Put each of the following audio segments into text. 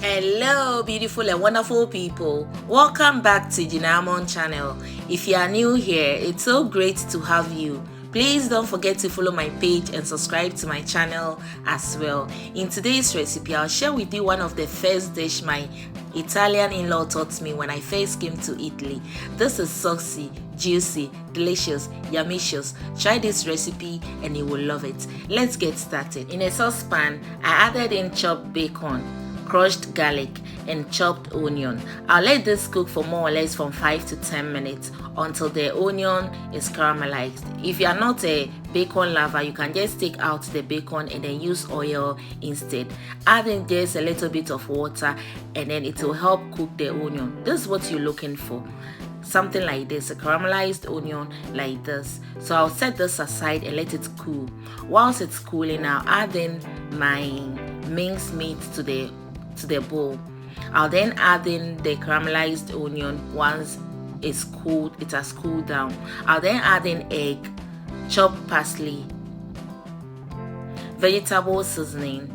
Hello beautiful and wonderful people, welcome back to Jinamon channel. If you are new here, it's so great to have you. Please don't forget to follow my page and subscribe to my channel as well. In today's recipe, I'll share with you one of the first dish my Italian in-law taught me when I first came to Italy. This is saucy, juicy, delicious, yummicious. Try this recipe and you will love it. Let's get started. In a saucepan, I added in chopped bacon, crushed garlic and chopped onion. I'll let this cook for more or less from 5 to 10 minutes until the onion is caramelized. If you are not a bacon lover, you can just take out the bacon and then use oil instead. Add in just a little bit of water and then it will help cook the onion. This is what you're looking for. Something like this, a caramelized onion like this. So I'll set this aside and let it cool. Whilst it's cooling, I'll add in my minced meat to the bowl. I'll then add in the caramelized onion once it's cooled, it has cooled down. I'll then add in egg, chopped parsley, vegetable seasoning,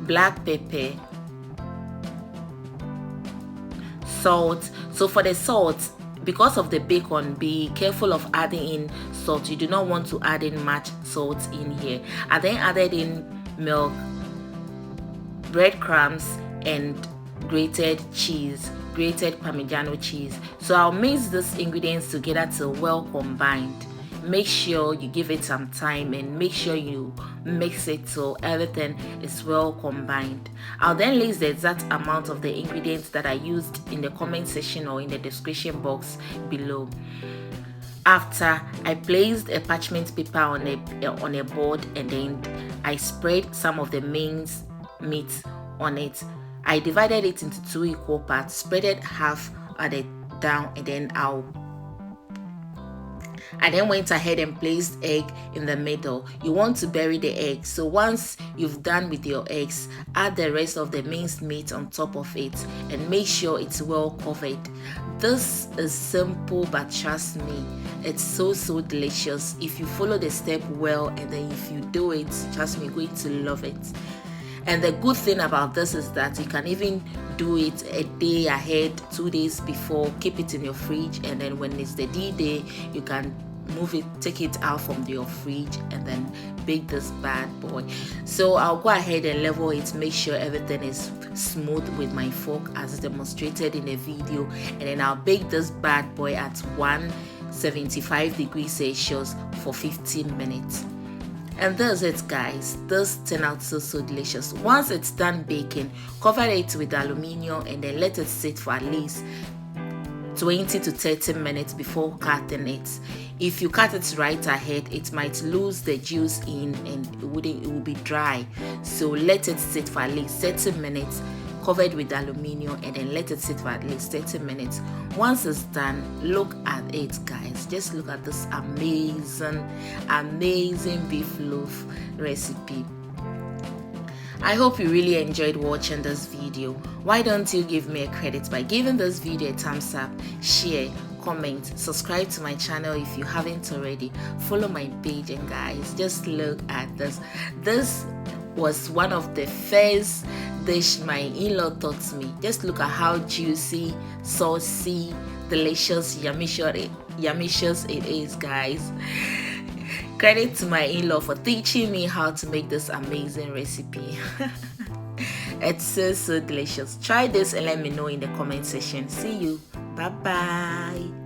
black pepper, salt. So for the salt, because of the bacon, be careful of adding in salt. You do not want to add in much salt in here. I then added in milk, breadcrumbs and grated cheese, grated Parmigiano cheese. So I'll mix these ingredients together till well combined. Make sure you give it some time and make sure you mix it till everything is well combined. I'll then list the exact amount of the ingredients that I used in the comment section or in the description box below. After I placed a parchment paper on a board and then I spread some of the minced meat on it. I divided it into 2 equal parts, spread it half at it down, and then I then went ahead and placed egg in the middle. You want to bury the egg. So once you've done with your eggs, add the rest of the minced meat on top of it and make sure it's well covered. This is simple, but trust me, it's so delicious. If you follow the step well and then if you do it, trust me, you're going to love it. And the good thing about this is that you can even do it a day ahead, 2 days before, keep it in your fridge, and then when it's the D-Day, you can move it, take it out from your fridge and then bake this bad boy. So I'll go ahead and level it, make sure everything is smooth with my fork as demonstrated in the video, and then I'll bake this bad boy at 175 degrees Celsius for 15 minutes. And that's it, guys. This turned out so delicious. Once it's done baking, cover it with aluminium and then let it sit for at least 20 to 30 minutes before cutting it. If you cut it right ahead, it might lose the juice in and it will be dry. So let it sit for at least 30 minutes, covered with aluminium, and then let it sit for at least 30 minutes. Once it's done, look at it, guys. Just look at this amazing beef loaf recipe. I hope you really enjoyed watching this video. Why don't you give me a credit by giving this video a thumbs up, share, comment, subscribe to my channel if you haven't already, follow my page, and guys, just look at this. This was one of the first dish my in-law taught me. Just look at how juicy, saucy, delicious, yummicious it is, guys. Credit to my in-law for teaching me how to make this amazing recipe. It's so delicious. Try this and let me know in the comment section. See you. Bye bye.